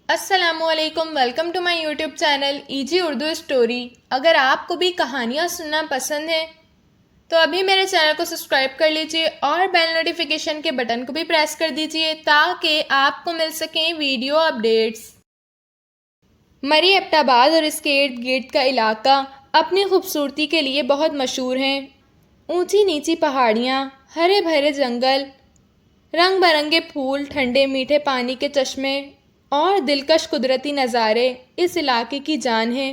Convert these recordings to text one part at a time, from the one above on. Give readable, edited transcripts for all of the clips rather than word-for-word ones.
السلام علیکم، welcome to my YouTube channel easy Urdu story. اگر آپ کو بھی کہانیاں سننا پسند ہے تو ابھی میرے چینل کو سبسکرائب کر لیجئے اور بیل نوٹیفیکیشن کے بٹن کو بھی پریس کر دیجئے تاکہ آپ کو مل سکیں ویڈیو اپڈیٹس۔ مری ایبٹ آباد اور اس کے ارد گرد کا علاقہ اپنی خوبصورتی کے لیے بہت مشہور ہیں۔ اونچی نیچی پہاڑیاں، ہرے بھرے جنگل، رنگ برنگے پھول، ٹھنڈے میٹھے پانی کے چشمے اور دلکش قدرتی نظارے اس علاقے کی جان ہیں۔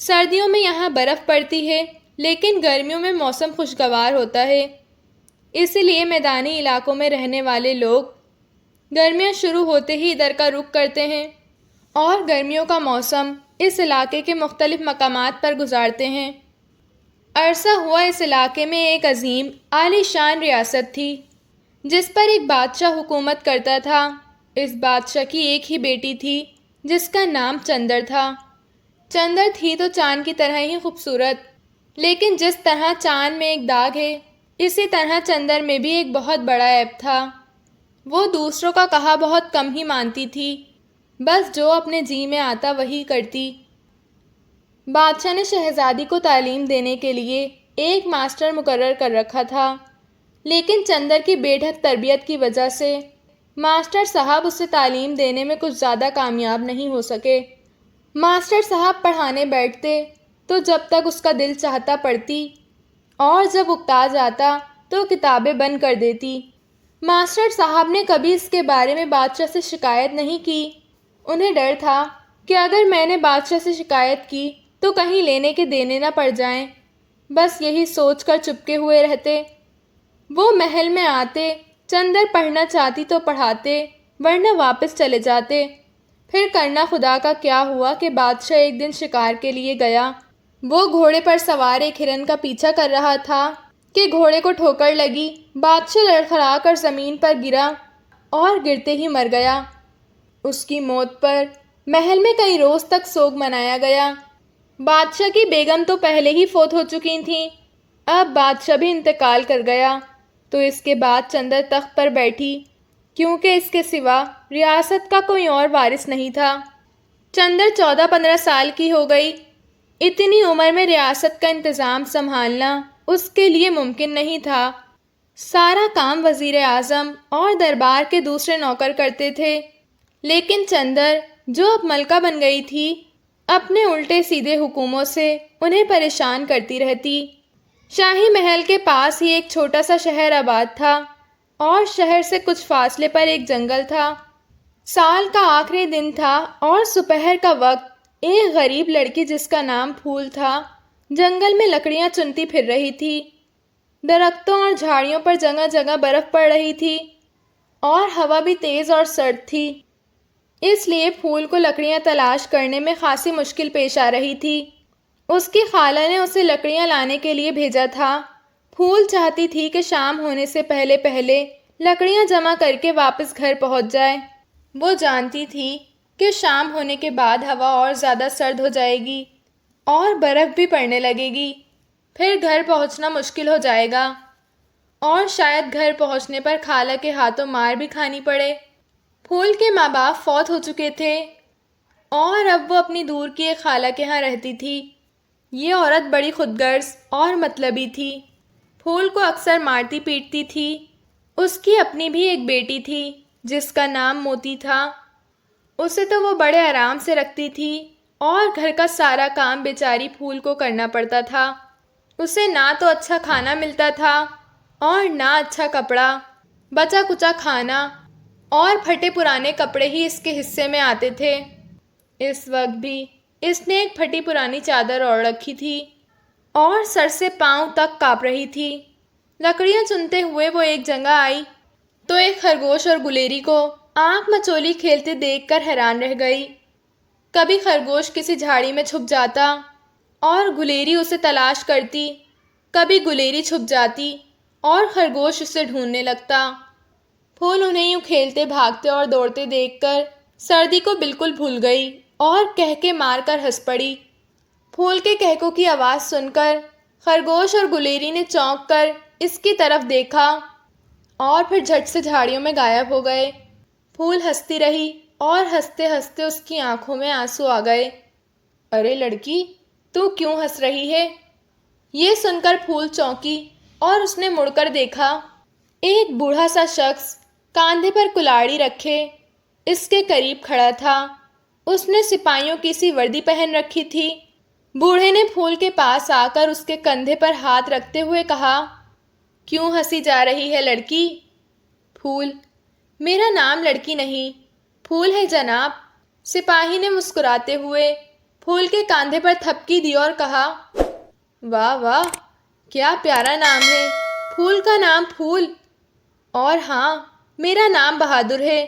سردیوں میں یہاں برف پڑتی ہے لیکن گرمیوں میں موسم خوشگوار ہوتا ہے، اسی لیے میدانی علاقوں میں رہنے والے لوگ گرمیاں شروع ہوتے ہی ادھر کا رخ کرتے ہیں اور گرمیوں کا موسم اس علاقے کے مختلف مقامات پر گزارتے ہیں۔ عرصہ ہوا اس علاقے میں ایک عظیم عالی شان ریاست تھی جس پر ایک بادشاہ حکومت کرتا تھا۔ اس بادشاہ کی ایک ہی بیٹی تھی جس کا نام چندر تھا۔ چندر تھی تو چاند کی طرح ہی خوبصورت، لیکن جس طرح چاند میں ایک داغ ہے اسی طرح چندر میں بھی ایک بہت بڑا عیب تھا۔ وہ دوسروں کا کہا بہت کم ہی مانتی تھی، بس جو اپنے جی میں آتا وہی کرتی۔ بادشاہ نے شہزادی کو تعلیم دینے کے لیے ایک ماسٹر مقرر کر رکھا تھا، لیکن چندر کی بے ڈھنگ تربیت کی وجہ سے ماسٹر صاحب اسے تعلیم دینے میں کچھ زیادہ کامیاب نہیں ہو سکے۔ ماسٹر صاحب پڑھانے بیٹھتے تو جب تک اس کا دل چاہتا پڑھتی اور جب اکتا جاتا تو کتابیں بند کر دیتی۔ ماسٹر صاحب نے کبھی اس کے بارے میں بادشاہ سے شکایت نہیں کی۔ انہیں ڈر تھا کہ اگر میں نے بادشاہ سے شکایت کی تو کہیں لینے کے دینے نہ پڑ جائیں، بس یہی سوچ کر چپکے ہوئے رہتے۔ وہ محل میں آتے، چندر پڑھنا چاہتی تو پڑھاتے ورنہ واپس چلے جاتے۔ پھر کرنا خدا کا کیا ہوا کہ بادشاہ ایک دن شکار کے لیے گیا۔ وہ گھوڑے پر سوار ایک ہرن کا پیچھا کر رہا تھا کہ گھوڑے کو ٹھوکر لگی۔ بادشاہ لڑکھڑا کر زمین پر گرا اور گرتے ہی مر گیا۔ اس کی موت پر محل میں کئی روز تک سوگ منایا گیا۔ بادشاہ کی بیگم تو پہلے ہی فوت ہو چکی تھیں، اب بادشاہ بھی انتقال کر گیا تو اس کے بعد چندر تخت پر بیٹھی، کیونکہ اس کے سوا ریاست کا کوئی اور وارث نہیں تھا۔ چندر 14-15 سال کی ہو گئی۔ اتنی عمر میں ریاست کا انتظام سنبھالنا اس کے لیے ممکن نہیں تھا۔ سارا کام وزیر اعظم اور دربار کے دوسرے نوکر کرتے تھے، لیکن چندر جو اب ملکہ بن گئی تھی اپنے الٹے سیدھے حکموں سے انہیں پریشان کرتی رہتی۔ شاہی محل کے پاس ہی ایک چھوٹا سا شہر آباد تھا اور شہر سے کچھ فاصلے پر ایک جنگل تھا۔ سال کا آخری دن تھا اور دوپہر کا وقت۔ ایک غریب لڑکی جس کا نام پھول تھا جنگل میں لکڑیاں چنتی پھر رہی تھی۔ درختوں اور جھاڑیوں پر جگہ جگہ برف پڑ رہی تھی اور ہوا بھی تیز اور سرد تھی، اس لیے پھول کو لکڑیاں تلاش کرنے میں خاصی مشکل پیش آ رہی تھی۔ اس کی خالہ نے اسے لکڑیاں لانے کے لیے بھیجا تھا۔ پھول چاہتی تھی کہ شام ہونے سے پہلے پہلے لکڑیاں جمع کر کے واپس گھر پہنچ جائے۔ وہ جانتی تھی کہ شام ہونے کے بعد ہوا اور زیادہ سرد ہو جائے گی اور برف بھی پڑنے لگے گی، پھر گھر پہنچنا مشکل ہو جائے گا اور شاید گھر پہنچنے پر خالہ کے ہاتھوں مار بھی کھانی پڑے۔ پھول کے ماں باپ فوت ہو چکے تھے اور اب وہ اپنی دور کی ایک خالہ کے ہاں رہتی تھی۔ یہ عورت بڑی خود غرض اور مطلبی تھی، پھول کو اکثر مارتی پیٹتی تھی۔ اس کی اپنی بھی ایک بیٹی تھی جس کا نام موتی تھا۔ اسے تو وہ بڑے آرام سے رکھتی تھی اور گھر کا سارا کام بیچاری پھول کو کرنا پڑتا تھا۔ اسے نہ تو اچھا کھانا ملتا تھا اور نہ اچھا کپڑا، بچا کچا کھانا اور پھٹے پرانے کپڑے ہی اس کے حصے میں آتے تھے۔ اس وقت بھی اس نے ایک پھٹی پرانی چادر اوڑھ رکھی تھی اور سر سے پاؤں تک کانپ رہی تھی۔ لکڑیاں چنتے ہوئے وہ ایک جگہ آئی تو ایک خرگوش اور گلیری کو آنکھ مچولی کھیلتے دیکھ کر حیران رہ گئی۔ کبھی خرگوش کسی جھاڑی میں چھپ جاتا اور گلیری اسے تلاش کرتی، کبھی گلیری چھپ جاتی اور خرگوش اسے ڈھونڈنے لگتا۔ پھول انہیں یوں کھیلتے بھاگتے اور دوڑتے دیکھ کر سردی کو بالکل بھول گئی اور کہکے مار کر ہنس پڑی۔ پھول کے کہکوں کی آواز سن کر خرگوش اور گلیری نے چونک کر اس کی طرف دیکھا اور پھر جھٹ سے جھاڑیوں میں غائب ہو گئے۔ پھول ہنستی رہی اور ہنستے ہنستے اس کی آنکھوں میں آنسو آ گئے۔ ارے لڑکی، تو کیوں ہنس رہی ہے؟ یہ سن کر پھول چونکی اور اس نے مڑ کر دیکھا۔ ایک بوڑھا سا شخص کاندھے پر کلاڑی رکھے اس کے قریب کھڑا تھا۔ اس نے سپاہیوں کی سی وردی پہن رکھی تھی۔ بوڑھے نے پھول کے پاس آ کر اس کے کندھے پر ہاتھ رکھتے ہوئے کہا، کیوں ہنسی جا رہی ہے لڑکی؟ پھول، میرا نام لڑکی نہیں، پھول ہے جناب۔ سپاہی نے مسکراتے ہوئے پھول کے کاندھے پر تھپکی دی اور کہا، واہ واہ، کیا پیارا نام ہے، پھول کا نام پھول۔ اور ہاں، میرا نام بہادر ہے۔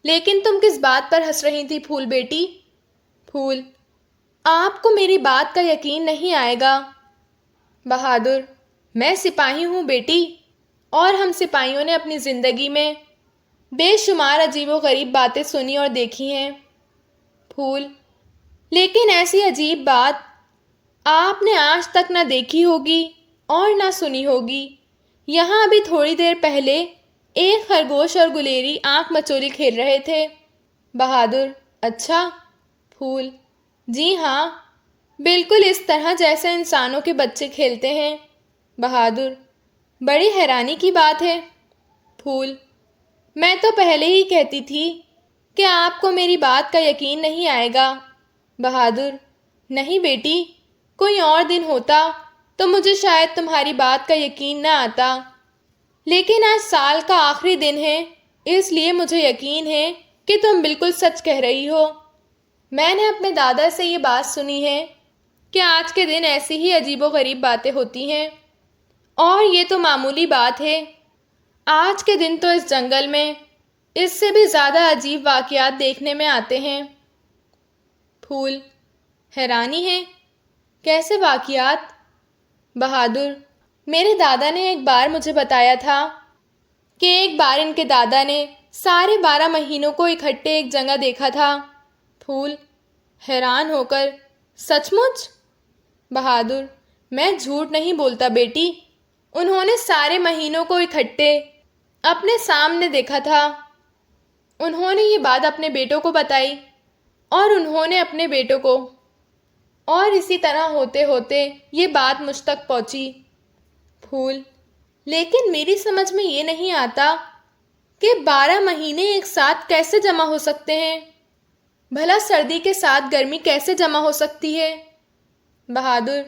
لیکن تم کس بات پر ہنس رہی تھی پھول بیٹی؟ پھول، آپ کو میری بات کا یقین نہیں آئے گا۔ بہادر، میں سپاہی ہوں بیٹی، اور ہم سپاہیوں نے اپنی زندگی میں بے شمار عجیب و غریب باتیں سنی اور دیکھی ہیں۔ پھول، لیکن ایسی عجیب بات آپ نے آج تک نہ دیکھی ہوگی اور نہ سنی ہوگی۔ یہاں ابھی تھوڑی دیر پہلے ایک خرگوش اور گلیری آنکھ مچولی کھیل رہے تھے۔ بہادر، اچھا؟ پھول، جی ہاں، بالکل اس طرح جیسے انسانوں کے بچے کھیلتے ہیں۔ بہادر، بڑی حیرانی کی بات ہے۔ پھول، میں تو پہلے ہی کہتی تھی کہ آپ کو میری بات کا یقین نہیں آئے گا۔ بہادر، نہیں بیٹی، کوئی اور دن ہوتا تو مجھے شاید تمہاری بات کا یقین نہ آتا، لیکن آج سال کا آخری دن ہے، اس لیے مجھے یقین ہے کہ تم بالکل سچ کہہ رہی ہو۔ میں نے اپنے دادا سے یہ بات سنی ہے کہ آج کے دن ایسی ہی عجیب و غریب باتیں ہوتی ہیں، اور یہ تو معمولی بات ہے۔ آج کے دن تو اس جنگل میں اس سے بھی زیادہ عجیب واقعات دیکھنے میں آتے ہیں۔ پھول، حیرانی ہے، کیسے واقعات؟ بہادر، میرے دادا نے ایک بار مجھے بتایا تھا کہ ایک بار ان کے دادا نے سارے 12 مہینوں کو اکٹھے ایک جگہ دیکھا تھا۔ پھول، حیران ہو کر، سچ مچ؟ بہادر، میں جھوٹ نہیں بولتا بیٹی، انہوں نے سارے مہینوں کو اکٹھے اپنے سامنے دیکھا تھا۔ انہوں نے یہ بات اپنے بیٹوں کو بتائی اور انہوں نے اپنے بیٹوں کو، اور اسی طرح ہوتے ہوتے یہ بات مجھ تک پہنچی۔ پھول، لیکن میری سمجھ میں یہ نہیں آتا کہ 12 مہینے ایک ساتھ کیسے جمع ہو سکتے ہیں؟ بھلا سردی کے ساتھ گرمی کیسے جمع ہو سکتی ہے؟ بہادر،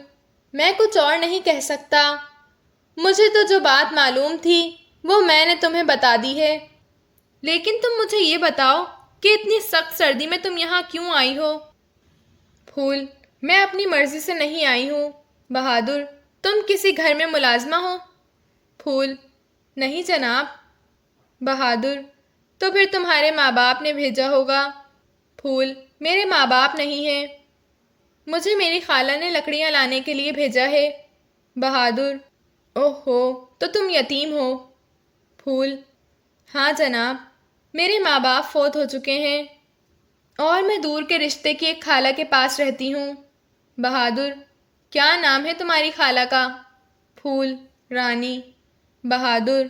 میں کچھ اور نہیں کہہ سکتا، مجھے تو جو بات معلوم تھی وہ میں نے تمہیں بتا دی ہے، لیکن تم مجھے یہ بتاؤ کہ اتنی سخت سردی میں تم یہاں کیوں آئی ہو؟ پھول، میں اپنی مرضی سے نہیں آئی ہوں۔ بہادر، تم کسی گھر میں ملازمہ ہو؟ پھول، نہیں جناب۔ بہادر، تو پھر تمہارے ماں باپ نے بھیجا ہوگا۔ پھول، میرے ماں باپ نہیں ہیں، مجھے میری خالہ نے لکڑیاں لانے کے لیے بھیجا ہے۔ بہادر، اوہو، تو تم یتیم ہو؟ پھول، ہاں جناب، میرے ماں باپ فوت ہو چکے ہیں اور میں دور کے رشتے کی ایک خالہ کے پاس رہتی ہوں۔ بہادر، کیا نام ہے تمہاری خالہ کا؟ پھول، رانی۔ بہادر،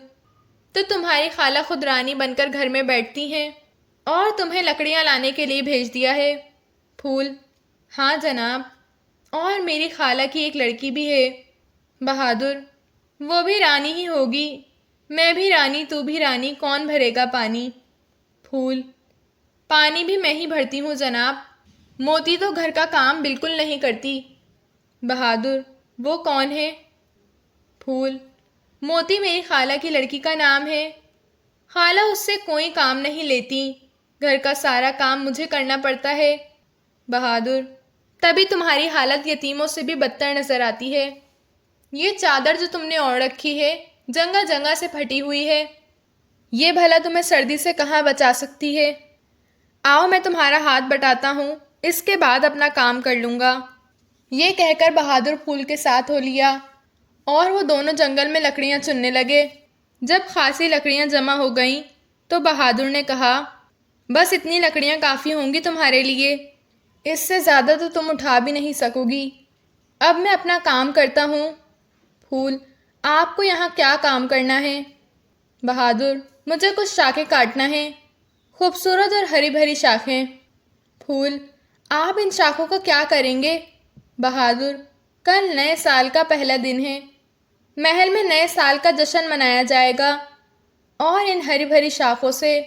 تو تمہاری خالہ خود رانی بن کر گھر میں بیٹھتی ہیں اور تمہیں لکڑیاں لانے کے لیے بھیج دیا ہے؟ پھول، ہاں جناب، اور میری خالہ کی ایک لڑکی بھی ہے۔ بہادر، وہ بھی رانی ہی ہوگی، میں بھی رانی، تو بھی رانی، کون بھرے گا پانی؟ پھول، پانی بھی میں ہی بھرتی ہوں جناب، موتی تو گھر کا کام بالکل نہیں کرتی۔ بہادر، وہ کون ہے؟ پھول، موتی میری خالہ کی لڑکی کا نام ہے، خالہ اس سے کوئی کام نہیں لیتی، گھر کا سارا کام مجھے کرنا پڑتا ہے۔ بہادر، تبھی تمہاری حالت یتیموں سے بھی بدتر نظر آتی ہے۔ یہ چادر جو تم نے اوڑھ رکھی ہے جگہ جگہ سے پھٹی ہوئی ہے، یہ بھلا تمہیں سردی سے کہاں بچا سکتی ہے؟ آؤ میں تمہارا ہاتھ بٹاتا ہوں، اس کے بعد اپنا کام کر لوں گا۔ یہ کہہ کر بہادر پھول کے ساتھ ہو لیا اور وہ دونوں جنگل میں لکڑیاں چننے لگے۔ جب خاصی لکڑیاں جمع ہو گئیں تو بہادر نے کہا، بس اتنی لکڑیاں کافی ہوں گی تمہارے لیے، اس سے زیادہ تو تم اٹھا بھی نہیں سکو گی۔ اب میں اپنا کام کرتا ہوں۔ پھول، آپ کو یہاں کیا کام کرنا ہے؟ بہادر، مجھے کچھ شاخیں کاٹنا ہے۔ خوبصورت اور ہری بھری شاخیں۔ پھول، آپ ان شاخوں کا کیا کریں گے؟ بہادر، کل نئے سال کا پہلا دن ہے، محل میں نئے سال کا جشن منایا جائے گا اور ان ہری بھری شاخوں سے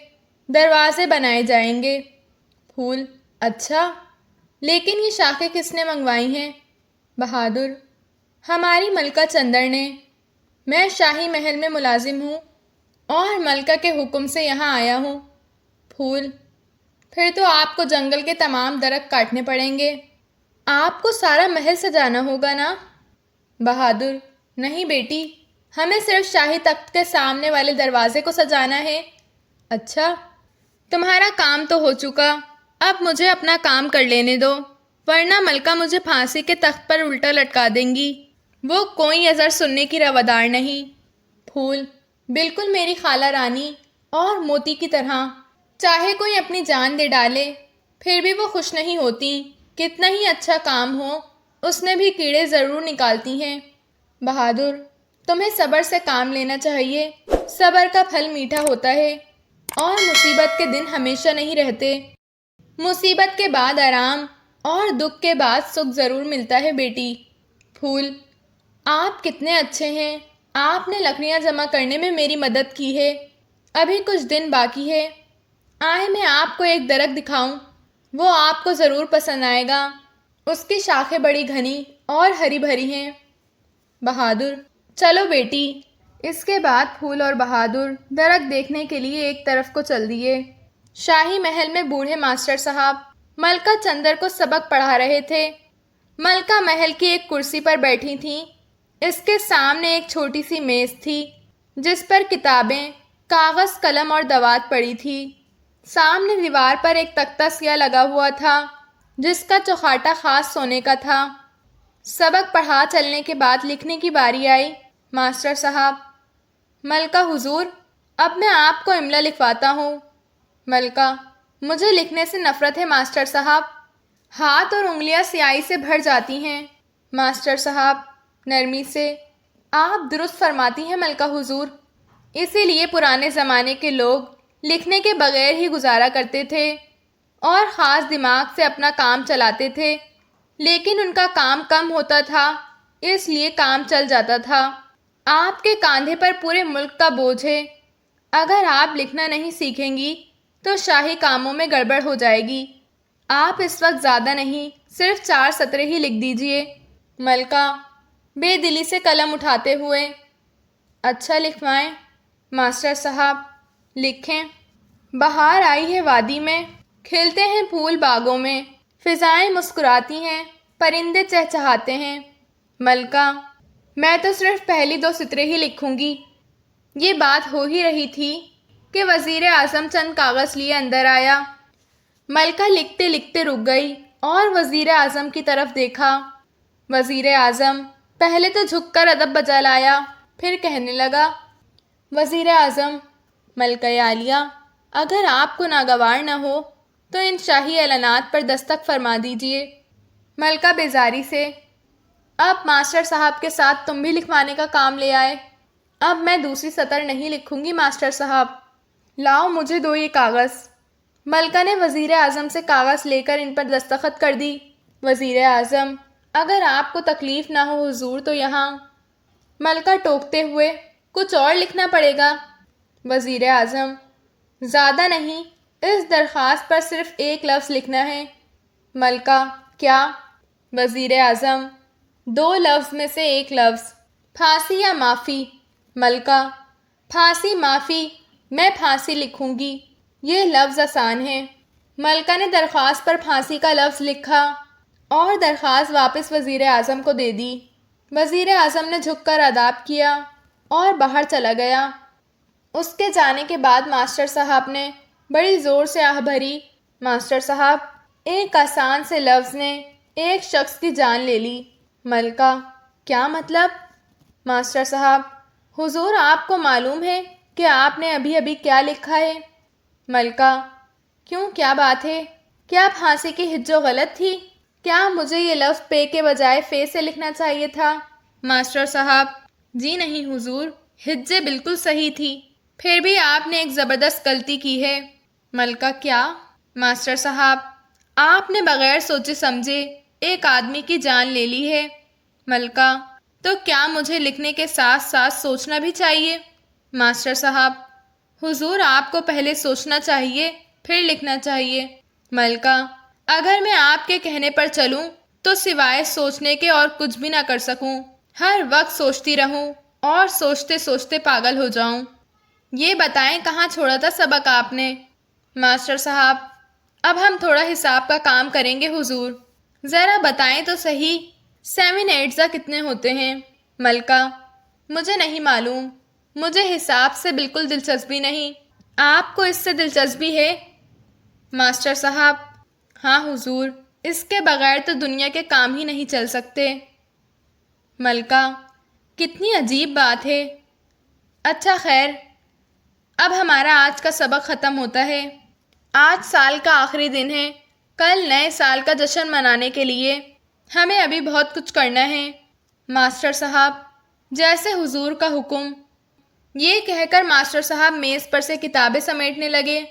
دروازے بنائے جائیں گے۔ پھول، اچھا، لیکن یہ شاخیں کس نے منگوائی ہیں؟ بہادر، ہماری ملکہ چندر نے۔ میں شاہی محل میں ملازم ہوں اور ملکہ کے حکم سے یہاں آیا ہوں۔ پھول، پھر تو آپ کو جنگل کے تمام درخت کاٹنے پڑیں گے۔ آپ کو سارا محل سجانا ہوگا نا؟ بہادر، نہیں بیٹی، ہمیں صرف شاہی تخت کے سامنے والے دروازے کو سجانا ہے۔ اچھا، تمہارا کام تو ہو چکا، اب مجھے اپنا کام کر لینے دو، ورنہ ملکہ مجھے پھانسی کے تخت پر الٹا لٹکا دیں گی۔ وہ کوئی عذر سننے کی روادار نہیں۔ پھول، بالکل میری خالہ رانی اور موتی کی طرح، چاہے کوئی اپنی جان دے ڈالے پھر بھی وہ خوش نہیں ہوتی۔ کتنا ہی اچھا کام ہو اس میں بھی کیڑے ضرور نکالتی ہیں۔ بہادر، تمہیں صبر سے کام لینا چاہیے، صبر کا پھل میٹھا ہوتا ہے اور مصیبت کے دن ہمیشہ نہیں رہتے۔ مصیبت کے بعد آرام اور دکھ کے بعد سکھ ضرور ملتا ہے بیٹی۔ پھول، آپ کتنے اچھے ہیں، آپ نے لکڑیاں جمع کرنے میں میری مدد کی ہے، ابھی کچھ دن باقی ہے۔ آئے میں آپ کو ایک درخت دکھاؤں، وہ آپ کو ضرور پسند آئے گا، اس کی شاخیں بڑی گھنی اور ہری بھری ہیں۔ بہادر، چلو بیٹی۔ اس کے بعد پھول اور بہادر درخت دیکھنے کے لیے ایک طرف کو چل دیے۔ شاہی محل میں بوڑھے ماسٹر صاحب ملکہ چندر کو سبق پڑھا رہے تھے۔ ملکہ محل کی ایک کرسی پر بیٹھی تھیں، اس کے سامنے ایک چھوٹی سی میز تھی جس پر کتابیں، کاغذ، قلم اور دوات پڑی تھی۔ سامنے دیوار پر ایک تختہ سیاہ لگا ہوا تھا جس کا چوکھاٹا خاص سونے کا تھا۔ سبق پڑھا چلنے کے بعد لکھنے کی باری آئی۔ ماسٹر صاحب، ملکہ حضور، اب میں آپ کو املا لکھواتا ہوں۔ ملکہ، مجھے لکھنے سے نفرت ہے ماسٹر صاحب، ہاتھ اور انگلیاں سیاہی سے بھر جاتی ہیں۔ ماسٹر صاحب نرمی سے، آپ درست فرماتی ہیں ملکہ حضور، اسی لیے پرانے زمانے کے لوگ لکھنے کے بغیر ہی گزارا کرتے تھے اور خاص دماغ سے اپنا کام چلاتے تھے، لیکن ان کا کام کم ہوتا تھا اس لیے کام چل جاتا تھا۔ آپ کے کاندھے پر پورے ملک کا بوجھ ہے، اگر آپ لکھنا نہیں سیکھیں گی تو شاہی کاموں میں گڑبڑ ہو جائے گی۔ آپ اس وقت زیادہ نہیں، صرف 4 سطریں ہی لکھ دیجئے۔ ملکہ بے دلی سے قلم اٹھاتے ہوئے، اچھا لکھوائیں ماسٹر صاحب۔ لکھیں۔ بہار آئی ہے وادی میں، کھلتے ہیں پھول باغوں میں، فضائیں مسکراتی ہیں، پرندے چہچہاتے ہیں۔ ملکہ، میں تو صرف پہلی 2 سطریں ہی لکھوں گی۔ یہ بات ہو ہی رہی تھی کہ وزیر اعظم چند کاغذ لیے اندر آیا۔ ملکہ لکھتے لکھتے رک گئی اور وزیر اعظم کی طرف دیکھا۔ وزیر اعظم پہلے تو جھک کر ادب بجا لایا، پھر کہنے لگا، وزیر اعظم، ملکہ عالیہ، اگر آپ کو ناگوار نہ ہو تو ان شاہی اعلانات پر دستخط فرما دیجئے۔ ملکہ بیزاری سے، اب ماسٹر صاحب کے ساتھ تم بھی لکھوانے کا کام لے آئے، اب میں دوسری سطر نہیں لکھوں گی ماسٹر صاحب۔ لاؤ مجھے دو یہ کاغذ۔ ملکہ نے وزیر اعظم سے کاغذ لے کر ان پر دستخط کر دی۔ وزیر اعظم، اگر آپ کو تکلیف نہ ہو حضور تو یہاں۔ ملکہ ٹوکتے ہوئے، کچھ اور لکھنا پڑے گا۔ وزیر اعظم، زیادہ نہیں، اس درخواست پر صرف ایک لفظ لکھنا ہے۔ ملکہ، کیا؟ وزیر اعظم، 2 لفظ میں سے ایک لفظ، پھانسی یا معافی۔ ملکہ، پھانسی معافی، میں پھانسی لکھوں گی، یہ لفظ آسان ہے۔ ملکہ نے درخواست پر پھانسی کا لفظ لکھا اور درخواست واپس وزیر اعظم کو دے دی۔ وزیر اعظم نے جھک کر ادب کیا اور باہر چلا گیا۔ اس کے جانے کے بعد ماسٹر صاحب نے بڑی زور سے آہ بھری، ماسٹر صاحب، ایک آسان سے لفظ نے ایک شخص کی جان لے لی۔ ملکہ، کیا مطلب؟ ماسٹر صاحب، حضور آپ کو معلوم ہے کہ آپ نے ابھی ابھی کیا لکھا ہے؟ ملکہ، کیوں، کیا بات ہے؟ کیا پھانسی کی ہجو غلط تھی؟ کیا مجھے یہ لفظ پے کے بجائے فے سے لکھنا چاہیے تھا؟ ماسٹر صاحب، جی نہیں حضور، ہجے بالکل صحیح تھی، پھر بھی آپ نے ایک زبردست غلطی کی ہے۔ ملکہ کیا؟ ماسٹر صاحب، آپ نے بغیر سوچے سمجھے ایک آدمی کی جان لے لی ہے۔ ملکہ تو کیا مجھے لکھنے کے ساتھ ساتھ سوچنا بھی چاہیے؟ ماسٹر صاحب، حضور آپ کو پہلے سوچنا چاہیے پھر لکھنا چاہیے۔ ملکہ اگر میں آپ کے کہنے پر چلوں تو سوائے سوچنے کے اور کچھ بھی نہ کر سکوں، ہر وقت سوچتی رہوں اور سوچتے سوچتے پاگل ہو جاؤں۔ یہ بتائیں کہاں چھوڑا تھا سبق آپ نے؟ ماسٹر صاحب، اب ہم تھوڑا حساب کا کام کریں گے حضور، ذرا بتائیں تو صحیح 7 8 کتنے ہوتے ہیں؟ ملکہ مجھے نہیں معلوم، مجھے حساب سے بالکل دلچسپی نہیں، آپ کو اس سے دلچسپی ہے؟ ماسٹر صاحب، ہاں حضور، اس کے بغیر تو دنیا کے کام ہی نہیں چل سکتے۔ ملکہ کتنی عجیب بات ہے۔ اچھا خیر، اب ہمارا آج کا سبق ختم ہوتا ہے۔ آج سال کا آخری دن ہے، کل نئے سال کا جشن منانے کے لیے ہمیں ابھی بہت کچھ کرنا ہے۔ ماسٹر صاحب، جیسے حضور کا حکم۔ یہ کہہ کر ماسٹر صاحب میز پر سے کتابیں سمیٹنے لگے۔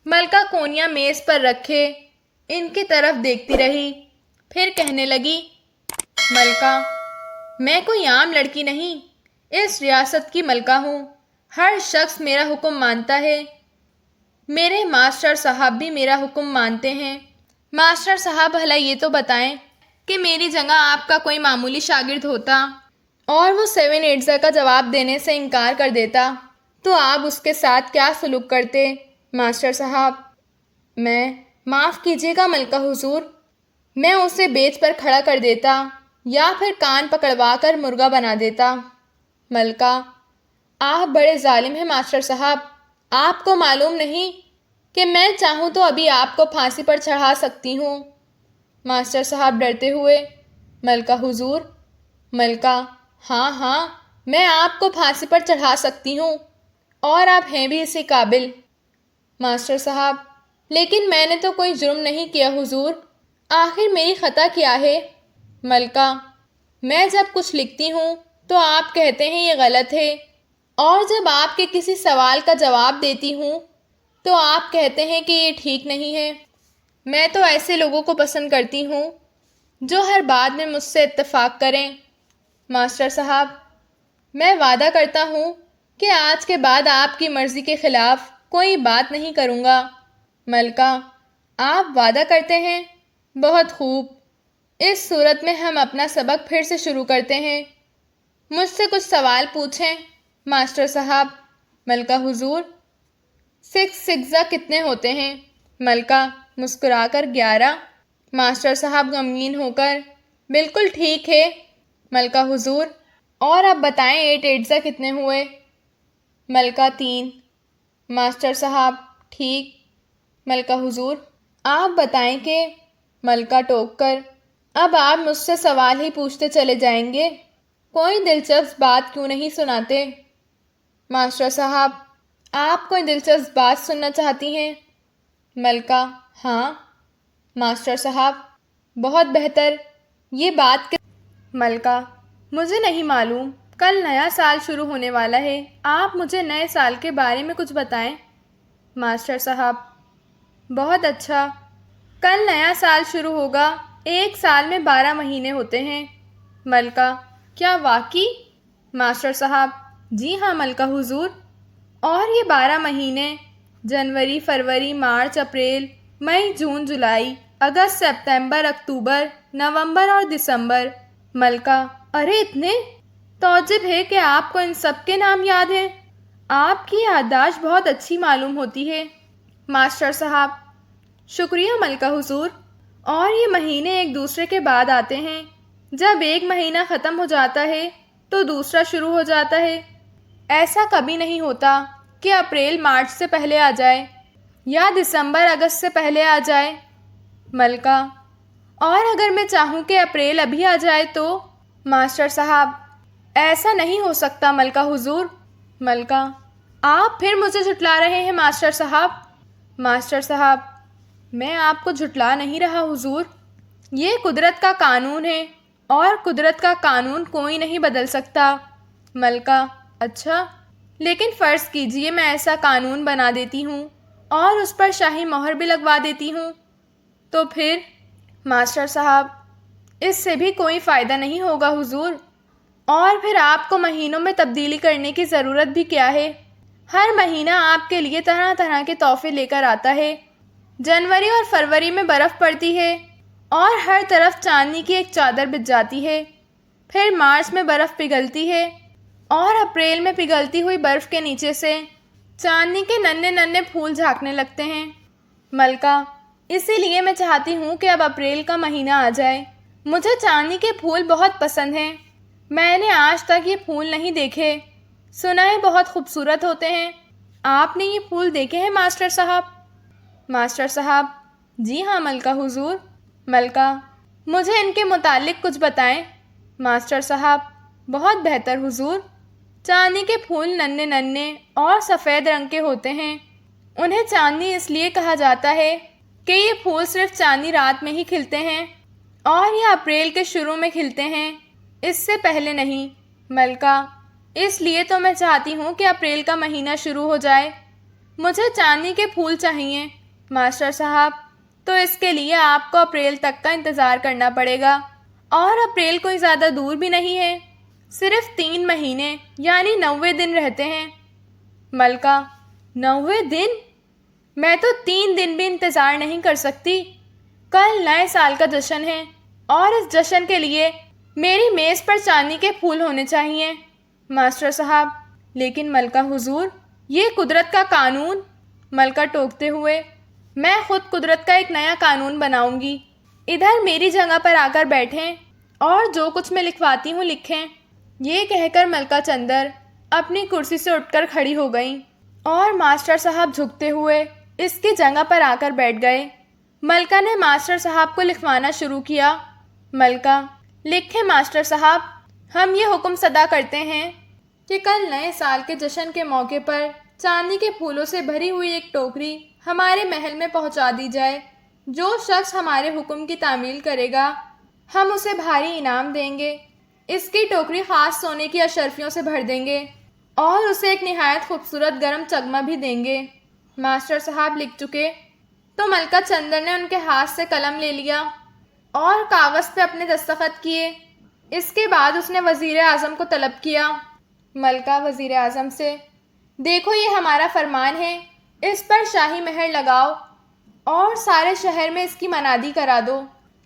ملکہ کونیاں میز پر رکھے ان کی طرف دیکھتی رہی، پھر کہنے لگی، ملکہ میں کوئی عام لڑکی نہیں، اس ریاست کی ملکہ ہوں، ہر شخص میرا حکم مانتا ہے، میرے ماسٹر صاحب بھی میرا حکم مانتے ہیں۔ ماسٹر صاحب بھلا یہ تو بتائیں کہ میری جگہ آپ کا کوئی معمولی شاگرد ہوتا اور وہ 7 8 کا جواب دینے سے انکار کر دیتا تو آپ اس کے ساتھ کیا سلوک کرتے؟ ماسٹر صاحب، میں معاف کیجیے گا ملکہ حضور، میں اسے بیچ پر کھڑا کر دیتا یا پھر کان پکڑوا کر مرغا بنا دیتا۔ ملکہ آپ بڑے ظالم ہیں ماسٹر صاحب، آپ کو معلوم نہیں کہ میں چاہوں تو ابھی آپ کو پھانسی پر چڑھا سکتی ہوں۔ ماسٹر صاحب ڈرتے ہوئے، ملکہ حضور؟ ملکہ ہاں ہاں، میں آپ کو پھانسی پر چڑھا سکتی ہوں اور آپ ہیں بھی اسی قابل۔ ماسٹر صاحب، لیکن میں نے تو کوئی جرم نہیں کیا حضور، آخر میری خطا کیا ہے؟ ملکہ میں جب کچھ لکھتی ہوں تو آپ کہتے ہیں یہ غلط ہے، اور جب آپ کے کسی سوال کا جواب دیتی ہوں تو آپ کہتے ہیں کہ یہ ٹھیک نہیں ہے۔ میں تو ایسے لوگوں کو پسند کرتی ہوں جو ہر بات میں مجھ سے اتفاق کریں۔ ماسٹر صاحب، میں وعدہ کرتا ہوں کہ آج کے بعد آپ کی مرضی کے خلاف کوئی بات نہیں کروں گا۔ ملکہ آپ وعدہ کرتے ہیں؟ بہت خوب، اس صورت میں ہم اپنا سبق پھر سے شروع کرتے ہیں۔ مجھ سے کچھ سوال پوچھیں ماسٹر صاحب۔ ملکہ حضور، 6 6 کتنے ہوتے ہیں؟ ملکہ مسکرا کر 11۔ ماسٹر صاحب غمگین ہو کر، بالکل ٹھیک ہے ملکہ حضور، اور اب بتائیں 8 8 کتنے ہوئے؟ ملکہ 3۔ ماسٹر صاحب ٹھیک۔ ملکہ حضور، آپ بتائیں کہ؟ ملکہ ٹوک کر، اب آپ مجھ سے سوال ہی پوچھتے چلے جائیں گے، کوئی دلچسپ بات کیوں نہیں سناتے؟ ماسٹر صاحب، آپ کوئی دلچسپ بات سننا چاہتی ہیں؟ ملکہ ہاں۔ ماسٹر صاحب، بہت بہتر، یہ بات کہ ملکہ مجھے نہیں معلوم، کل نیا سال شروع ہونے والا ہے، آپ مجھے نئے سال کے بارے میں کچھ بتائیں۔ ماسٹر صاحب، بہت اچھا، کل نیا سال شروع ہوگا، ایک سال میں 12 مہینے ہوتے ہیں۔ ملکہ کیا واقعی؟ ماسٹر صاحب، جی ہاں ملکہ حضور، اور یہ 12 مہینے جنوری، فروری، مارچ، اپریل، مئی، جون، جولائی، اگست، ستمبر، اکتوبر، نومبر اور دسمبر۔ ملکہ ارے اتنے! تعجب ہے کہ آپ کو ان سب کے نام یاد ہیں، آپ کی یادداشت بہت اچھی معلوم ہوتی ہے۔ ماسٹر صاحب، شکریہ ملکہ حضور، اور یہ مہینے ایک دوسرے کے بعد آتے ہیں، جب ایک مہینہ ختم ہو جاتا ہے تو دوسرا شروع ہو جاتا ہے، ایسا کبھی نہیں ہوتا کہ اپریل مارچ سے پہلے آ جائے یا دسمبر اگست سے پہلے آ جائے۔ ملکہ اور اگر میں چاہوں کہ اپریل ابھی آ جائے تو؟ ماسٹر صاحب، ایسا نہیں ہو سکتا ملکہ حضور۔ ملکہ آپ پھر مجھے جھٹلا رہے ہیں ماسٹر صاحب۔ ماسٹر صاحب، میں آپ کو جھٹلا نہیں رہا حضور، یہ قدرت کا قانون ہے اور قدرت کا قانون کوئی نہیں بدل سکتا۔ ملکہ اچھا، لیکن فرض کیجئے میں ایسا قانون بنا دیتی ہوں اور اس پر شاہی مہر بھی لگوا دیتی ہوں تو پھر؟ ماسٹر صاحب، اس سے بھی کوئی فائدہ نہیں ہوگا حضور۔ اور پھر آپ کو مہینوں میں تبدیلی کرنے کی ضرورت بھی کیا ہے؟ ہر مہینہ آپ کے لیے طرح طرح کے تحفے لے کر آتا ہے۔ جنوری اور فروری میں برف پڑتی ہے اور ہر طرف چاندنی کی ایک چادر بچھ جاتی ہے۔ پھر مارچ میں برف پگھلتی ہے اور اپریل میں پگھلتی ہوئی برف کے نیچے سے چاندنی کے ننھے ننھے پھول جھانکنے لگتے ہیں۔ ملکہ، اسی لیے میں چاہتی ہوں کہ اب اپریل کا مہینہ آ جائے۔ مجھے چاندنی کے پھول بہت پسند ہیں۔ میں نے آج تک یہ پھول نہیں دیکھے۔ سنا ہے بہت خوبصورت ہوتے ہیں۔ آپ نے یہ پھول دیکھے ہیں ماسٹر صاحب؟ ماسٹر صاحب: جی ہاں ملکہ حضور۔ ملکہ: مجھے ان کے متعلق کچھ بتائیں۔ ماسٹر صاحب: بہت بہتر حضور۔ چاندنی کے پھول ننھے ننھے اور سفید رنگ کے ہوتے ہیں۔ انہیں چاندنی اس لیے کہا جاتا ہے کہ یہ پھول صرف چاندنی رات میں ہی کھلتے ہیں اور یہ اپریل کے شروع میں کھلتے ہیں، اس سے پہلے نہیں۔ ملکہ: اس لیے تو میں چاہتی ہوں کہ اپریل کا مہینہ شروع ہو جائے۔ مجھے چاندنی کے پھول چاہیے۔ ماسٹر صاحب: تو اس کے لیے آپ کو اپریل تک کا انتظار کرنا پڑے گا، اور اپریل کوئی زیادہ دور بھی نہیں ہے، صرف 3 مہینے یعنی 90 دن رہتے ہیں۔ ملکہ: 90 دن؟ میں تو 3 دن بھی انتظار نہیں کر سکتی۔ کل نئے سال کا جشن ہے اور اس جشن کے لیے میری میز پر چاندنی کے پھول ہونے چاہیے۔ ماسٹر صاحب: لیکن ملکہ حضور، یہ قدرت کا قانون۔ ملکہ ٹوکتے ہوئے: میں خود قدرت کا ایک نیا قانون بناؤں گی۔ ادھر میری جگہ پر آ کر بیٹھیں اور جو کچھ میں لکھواتی ہوں لکھیں۔ یہ کہہ کر ملکہ چندر اپنی کرسی سے اٹھ کر کھڑی ہو گئیں اور ماسٹر صاحب جھکتے ہوئے اس کی جگہ پر آ کر بیٹھ گئے۔ ملکہ نے ماسٹر صاحب کو لکھوانا شروع کیا۔ ملکہ: لکھیں ماسٹر صاحب، ہم یہ حکم صدا کرتے ہیں کہ کل نئے سال کے جشن کے موقع پر چاندنی کے پھولوں سے بھری ہوئی ایک ٹوکری ہمارے محل میں پہنچا دی جائے۔ جو شخص ہمارے حکم کی تعمیل کرے گا ہم اسے بھاری انعام دیں گے۔ اس کی ٹوکری خاص سونے کی اشرفیوں سے بھر دیں گے اور اسے ایک نہایت خوبصورت گرم چکمہ بھی دیں گے۔ ماسٹر صاحب لکھ چکے تو ملکہ چندر نے ان کے ہاتھ سے قلم لے لیا اور کاغذ پہ اپنے دستخط کیے۔ اس کے بعد اس نے وزیر اعظم کو طلب کیا۔ ملکہ وزیر اعظم سے: دیکھو یہ ہمارا فرمان ہے، اس پر شاہی مہر لگاؤ اور سارے شہر میں اس کی منادی کرا دو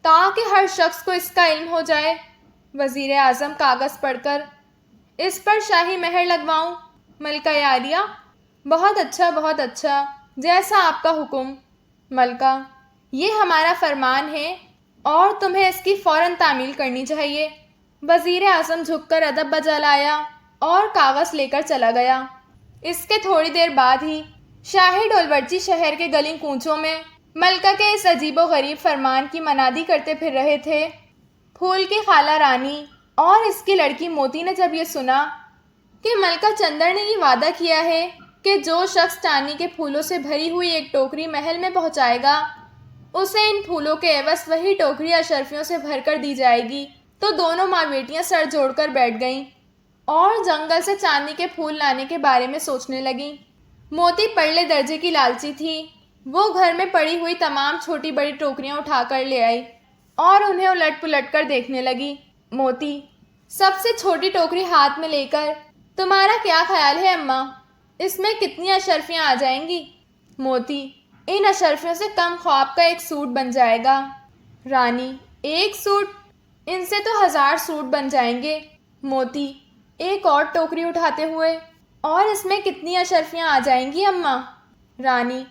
تاکہ ہر شخص کو اس کا علم ہو جائے۔ وزیر اعظم کاغذ پڑھ کر: اس پر شاہی مہر لگواؤں؟ ملکہ عالیہ: بہت اچھا بہت اچھا، جیسا آپ کا حکم۔ ملکہ: یہ ہمارا فرمان ہے اور تمہیں اس کی فوراً تعمیل کرنی چاہیے۔ وزیر اعظم جھک کر ادب بجا لایا اور کاغذ لے کر چلا گیا۔ اس کے تھوڑی دیر بعد ہی شاہی ڈولورچی شہر کے گلی کوچوں میں ملکہ کے اس عجیب و غریب فرمان کی منادی کرتے پھر رہے تھے۔ پھول کی خالہ رانی اور اس کی لڑکی موتی نے جب یہ سنا کہ ملکہ چندر نے یہ وعدہ کیا ہے کہ جو شخص چاندنی کے پھولوں سے بھری ہوئی ایک ٹوکری محل میں پہنچائے گا اسے ان پھولوں کے عوض وہی ٹوکری اشرفیوں سے بھر کر دی جائے گی، تو دونوں ماں بیٹیاں سر جوڑ کر بیٹھ گئیں اور جنگل سے چاندنی کے پھول لانے کے بارے میں سوچنے لگیں۔ موتی پرلے درجے کی لالچی تھی۔ وہ گھر میں پڑی ہوئی تمام چھوٹی بڑی ٹوکریاں اٹھا کر لے آئی اور انہیں الٹ پلٹ کر دیکھنے لگی۔ موتی سب سے چھوٹی ٹوکری ہاتھ میں لے کر: تمہارا کیا خیال ہے اماں، اس میں کتنی اشرفیاں آ جائیں گی؟ موتی: ان اشرفیوں سے کم خواب کا ایک سوٹ بن جائے گا۔ رانی: ایک سوٹ؟ ان سے تو 1000 سوٹ بن جائیں گے۔ موتی ایک اور ٹوکری اٹھاتے ہوئے: اور اس میں کتنی اشرفیاں آ جائیں گی اماں؟ رانی: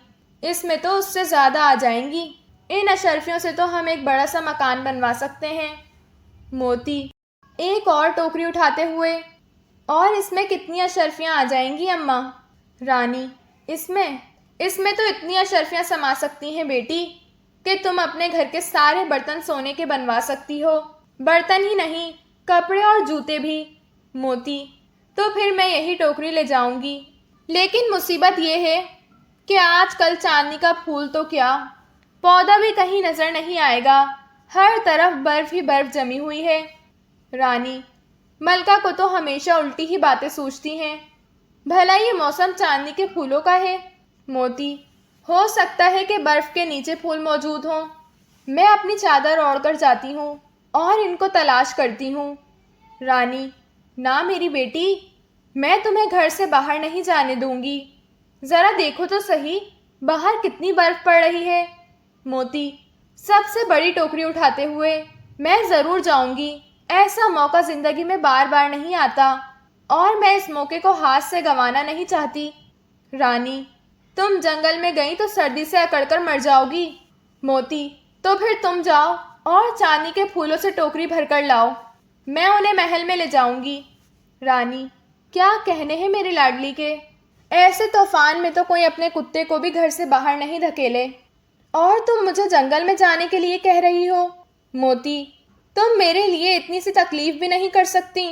اس میں تو اس سے زیادہ آ جائیں گی۔ ان اشرفیوں سے تو ہم ایک بڑا سا مکان بنوا سکتے ہیں۔ موتی ایک اور ٹوکری اٹھاتے ہوئے: اور اس میں کتنی اشرفیاں آ جائیں گی اماں؟ رانی: اس میں تو اتنی اشرفیاں سما سکتی ہیں بیٹی کہ تم اپنے گھر کے سارے برتن سونے کے بنوا سکتی ہو۔ برتن ہی نہیں، کپڑے اور جوتے بھی۔ موتی: تو پھر میں یہی ٹوکری لے جاؤں گی، لیکن مصیبت یہ ہے کہ آج کل چاندنی کا پھول تو کیا، پودا بھی کہیں نظر نہیں آئے گا، ہر طرف برف ہی برف جمی ہوئی ہے۔ رانی: ملکہ کو تو ہمیشہ الٹی ہی باتیں سوچتی ہیں، بھلا یہ موسم چاندنی کے پھولوں کا ہے؟ موتی: ہو سکتا ہے کہ برف کے نیچے پھول موجود ہوں۔ میں اپنی چادر اوڑھ کر جاتی ہوں اور ان کو تلاش کرتی ہوں۔ رانی: نہ میری بیٹی، میں تمہیں گھر سے باہر نہیں جانے دوں گی۔ ذرا دیکھو تو صحیح، باہر کتنی برف پڑ رہی ہے۔ موتی: سب سے بڑی ٹوکری اٹھاتے ہوئے: میں ضرور جاؤں گی، ایسا موقع زندگی میں بار بار نہیں آتا اور میں اس موقع کو ہاتھ سے گنوانا نہیں چاہتی۔ رانی: تم جنگل میں گئی تو سردی سے اکڑ کر مر جاؤ گی۔ موتی: تو پھر تم جاؤ اور چاندی کے پھولوں سے ٹوکری بھر کر لاؤ، میں انہیں محل میں لے جاؤں گی۔ رانی: کیا کہنے ہیں میری لاڈلی کے، ایسے طوفان میں تو کوئی اپنے کتے کو بھی گھر سے باہر نہیں دھکیلے، اور تم مجھے جنگل میں جانے کے لیے کہہ رہی ہو۔ موتی: تم میرے لیے اتنی سی تکلیف بھی نہیں کر سکتی۔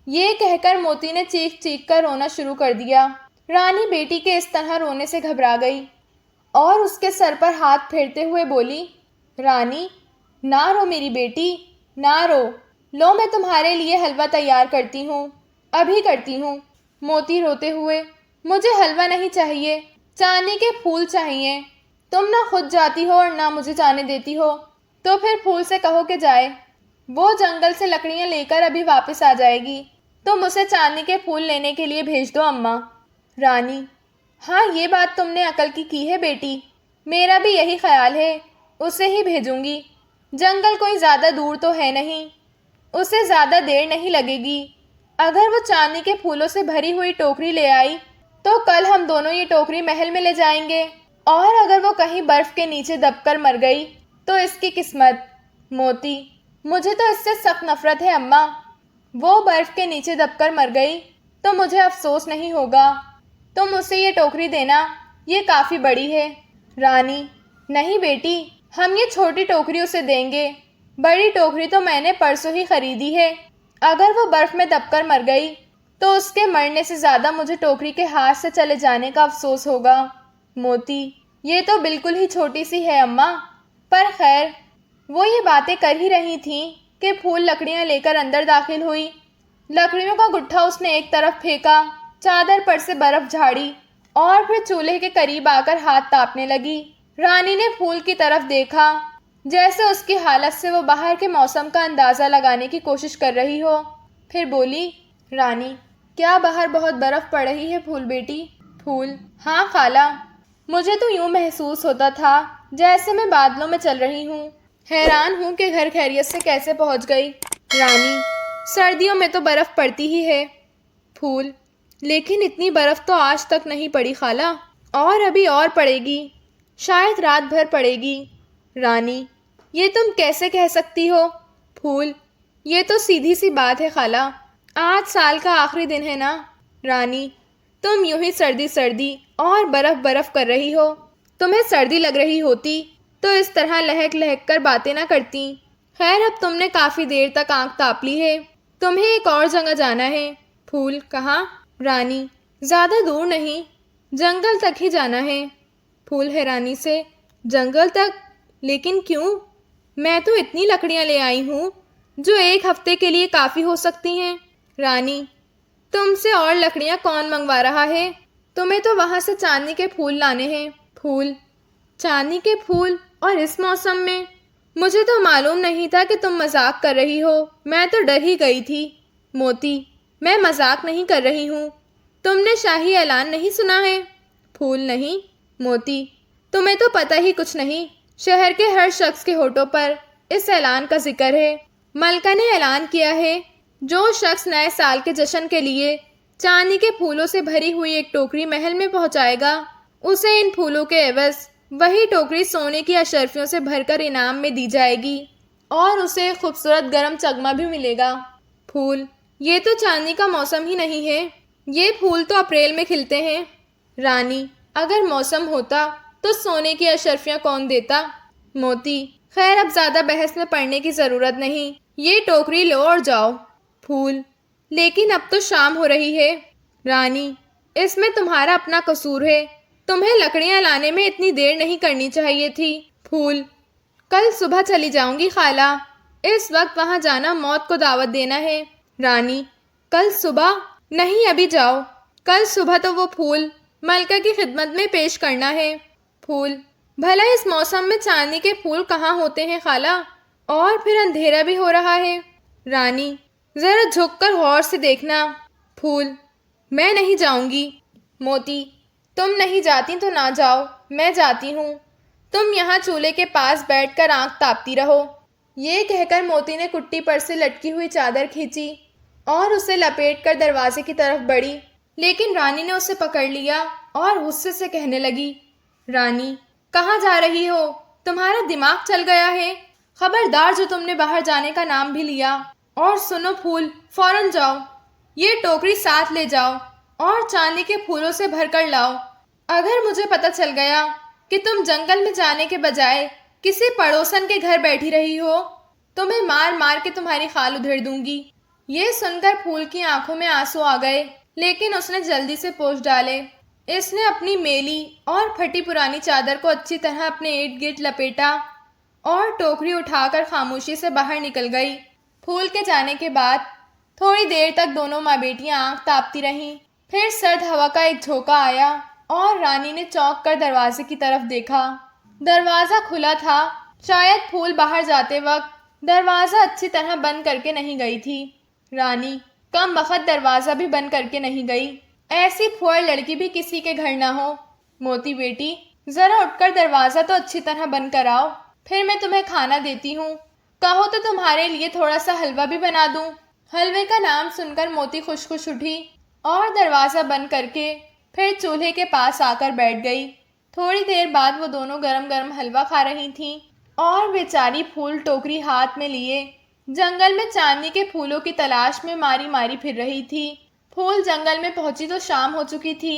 یہ کہہ کر موتی نے چیخ چیخ کر رونا شروع کر دیا۔ رانی بیٹی کے اس طرح رونے سے گھبرا گئی اور اس کے سر پر ہاتھ پھیرتے ہوئے بولی: رانی، نہ رو میری بیٹی، نہ رو، لو میں تمہارے لیے حلوہ تیار کرتی ہوں، ابھی کرتی ہوں۔ موتی روتے ہوئے: مجھے حلوہ نہیں چاہیے، چاندی کے پھول چاہیے۔ تم نہ خود جاتی ہو اور نہ مجھے جانے دیتی ہو، تو پھر پھول سے کہو کہ جائے، وہ جنگل سے لکڑیاں لے کر ابھی واپس آ جائے گی، تم اسے چاندی کے پھول لینے کے لیے بھیج دو اماں۔ رانی: ہاں، یہ بات تم نے عقل کی ہے بیٹی، میرا بھی یہی خیال ہے، اسے ہی بھیجوں گی۔ جنگل کوئی زیادہ دور تو ہے نہیں، اسے زیادہ دیر نہیں لگے گی۔ اگر وہ چاندی کے پھولوں سے بھری ہوئی ٹوکری لے آئی تو کل ہم دونوں یہ ٹوکری محل میں لے جائیں گے، اور اگر وہ کہیں برف کے نیچے دب کر مر گئی تو اس کی قسمت۔ موتی: مجھے تو اس سے سخت نفرت ہے اماں، وہ برف کے نیچے دب کر مر گئی تو مجھے افسوس نہیں ہوگا۔ تم اسے یہ ٹوکری دینا، یہ کافی بڑی ہے۔ رانی: نہیں بیٹی، ہم یہ چھوٹی ٹوکری اسے دیں گے، بڑی ٹوکری تو میں نے پرسوں ہی خریدی ہے۔ اگر وہ برف میں دب کر مر گئی تو اس کے مرنے سے زیادہ مجھے ٹوکری کے ہاتھ سے چلے جانے کا افسوس ہوگا۔ موتی: یہ تو بالکل ہی چھوٹی سی ہے اماں، پر خیر۔ وہ یہ باتیں کر ہی رہی تھیں کہ پھول لکڑیاں لے کر اندر داخل ہوئی۔ لکڑیوں کا گٹھا اس نے ایک طرف پھینکا، چادر پر سے برف جھاڑی اور پھر چولہے کے قریب آ کر ہاتھ تاپنے لگی۔ رانی نے پھول کی طرف دیکھا جیسے اس کی حالت سے وہ باہر کے موسم کا اندازہ لگانے کی کوشش کر رہی ہو، پھر بولی: رانی، کیا باہر بہت برف پڑ رہی ہے پھول بیٹی؟ پھول: ہاں خالہ، مجھے تو یوں محسوس ہوتا تھا جیسے میں بادلوں میں چل رہی ہوں۔ حیران ہوں کہ گھر خیریت سے کیسے پہنچ گئی۔ رانی: سردیوں میں تو برف پڑتی ہی ہے۔ پھول: لیکن اتنی برف تو آج تک نہیں پڑی خالہ، اور ابھی اور پڑے گی، شاید رات بھر پڑے گی۔ رانی: یہ تم کیسے کہہ سکتی ہو؟ پھول: یہ تو سیدھی سی بات ہے خالہ، آج سال کا آخری دن ہے نا۔ رانی: تم یوں ہی سردی سردی اور برف برف کر رہی ہو، تمہیں سردی لگ رہی ہوتی تو اس طرح لہک لہک کر باتیں نہ کرتی۔ خیر، اب تم نے کافی دیر تک آنکھ تاپ لی ہے، تمہیں ایک اور جگہ جانا ہے۔ پھول: کہاں؟ رانی: زیادہ دور نہیں، جنگل تک ہی جانا ہے۔ پھول حیرانی سے: جنگل تک؟ لیکن کیوں؟ میں تو اتنی لکڑیاں لے آئی ہوں جو ایک ہفتے کے لیے کافی ہو سکتی ہیں۔ رانی: تم سے اور لکڑیاں کون منگوا رہا ہے؟ تمہیں تو وہاں سے چاندی کے پھول لانے ہیں۔ پھول: چاندی کے پھول اور اس موسم میں؟ مجھے تو معلوم نہیں تھا کہ تم مذاق کر رہی ہو، میں تو ڈر ہی گئی تھی۔ موتی: میں مذاق نہیں کر رہی ہوں، تم نے شاہی اعلان نہیں سنا ہے؟ پھول: نہیں۔ موتی: تمہیں تو پتہ ہی کچھ نہیں، شہر کے ہر شخص کے ہونٹوں پر اس اعلان کا ذکر ہے۔ ملکہ نے اعلان کیا ہے، جو شخص نئے سال کے جشن کے لیے چاندی کے پھولوں سے بھری ہوئی ایک ٹوکری محل میں پہنچائے گا، اسے ان پھولوں کے عوض وہی ٹوکری سونے کی اشرفیوں سے بھر کر انعام میں دی جائے گی، اور اسے ایک خوبصورت گرم چکمہ بھی ملے گا۔ پھول: یہ تو چاندی کا موسم ہی نہیں ہے، یہ پھول تو اپریل میں کھلتے ہیں۔ رانی: اگر موسم ہوتا تو سونے کی اشرفیاں کون دیتا؟ موتی: خیر، اب زیادہ بحث میں پڑنے کی ضرورت نہیں، یہ ٹوکری لو اور جاؤ۔ پھول: لیکن اب تو شام ہو رہی ہے۔ رانی: اس میں تمہارا اپنا قصور ہے، تمہیں لکڑیاں لانے میں اتنی دیر نہیں کرنی چاہیے تھی۔ پھول: کل صبح چلی جاؤں گی خالہ، اس وقت وہاں جانا موت کو دعوت دینا ہے۔ رانی: کل صبح؟ نہیں، ابھی جاؤ، کل صبح تو وہ پھول ملکہ کی خدمت میں پیش کرنا ہے۔ پھول، بھلا اس موسم میں چاندنی کے پھول کہاں ہوتے ہیں خالہ؟ اور پھر اندھیرا بھی ہو رہا ہے۔ رانی، ذرا جھک کر غور سے دیکھنا۔ پھول، میں نہیں جاؤں گی۔ موتی، تم نہیں جاتی تو نہ جاؤ، میں جاتی ہوں۔ تم یہاں چولہے کے پاس بیٹھ کر آنکھ تاپتی رہو۔ یہ کہہ کر موتی نے کٹی پر سے لٹکی ہوئی چادر کھینچی اور اسے لپیٹ کر دروازے کی طرف بڑھی، لیکن رانی نے اسے پکڑ لیا اور غصے سے کہنے لگی، رانی، کہاں جا رہی ہو؟ تمہارا دماغ چل گیا ہے؟ خبردار جو تم نے باہر جانے کا نام بھی لیا۔ اور سنو پھول، فوراً جاؤ، یہ ٹوکری ساتھ لے جاؤ اور چاندی کے پھولوں سے بھر کر لاؤ۔ اگر مجھے پتہ چل گیا کہ تم جنگل میں جانے کے بجائے کسی پڑوسن کے گھر بیٹھی رہی ہو، تمہیں مار مار کے تمہاری خال ادھیڑ دوں گی۔ یہ سن کر پھول کی آنکھوں میں آنسو آ گئے، لیکن اس نے جلدی سے پوچھ ڈالے۔ اس نے اپنی میلی اور پھٹی پرانی چادر کو اچھی طرح اپنے ارد گرد لپیٹا اور ٹوکری اٹھا کر خاموشی سے باہر نکل گئی۔ پھول کے جانے کے بعد تھوڑی دیر تک دونوں ماں بیٹیاں آنکھ تاپتی رہیں۔ پھر سرد ہوا کا ایک جھونکا آیا اور رانی نے چونک کر دروازے کی طرف دیکھا۔ دروازہ کھلا تھا، شاید پھول باہر جاتے وقت دروازہ اچھی طرح بند کر کے نہیں گئی تھی۔ رانی کم بخت دروازہ بھی بند کر کے نہیں گئی، ایسی پھوڑ لڑکی بھی کسی کے گھر نہ ہو۔ موتی بیٹی، ذرا اٹھ کر دروازہ تو اچھی طرح بند کراؤ، پھر میں تمہیں کھانا دیتی ہوں۔ کہو تو تمہارے لیے تھوڑا سا حلوہ بھی بنا دوں۔ حلوے کا نام سن کر موتی خوش خوش اٹھی اور دروازہ بند کر کے پھر چولہے کے پاس آ کر بیٹھ گئی۔ تھوڑی دیر بعد وہ دونوں گرم گرم حلوہ کھا رہی تھیں اور بیچاری پھول ٹوکری ہاتھ میں لیے جنگل میں چاندنی کے پھولوں کی تلاش میں ماری ماری پھر رہی تھی۔ پھول جنگل میں پہنچی تو شام ہو چکی تھی۔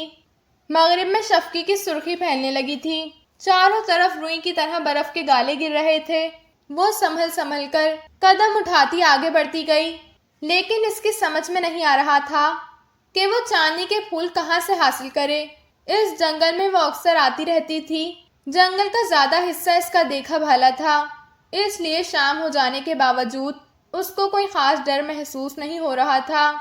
مغرب میں شفقی کی سرخی پھیلنے لگی تھی، چاروں طرف روئی کی طرح برف کے گالے گر رہے تھے۔ وہ سنبھل سنبھل کر قدم اٹھاتی آگے بڑھتی گئی، لیکن اس کی سمجھ میں نہیں آ رہا تھا کہ وہ چاندنی کے پھول کہاں سے حاصل کرے۔ اس جنگل میں وہ اکثر آتی رہتی تھی، جنگل کا زیادہ حصہ اس کا دیکھا بھالا تھا، اس لیے شام ہو جانے کے باوجود اس کو کوئی خاص ڈر محسوس نہیں ہو رہا تھا۔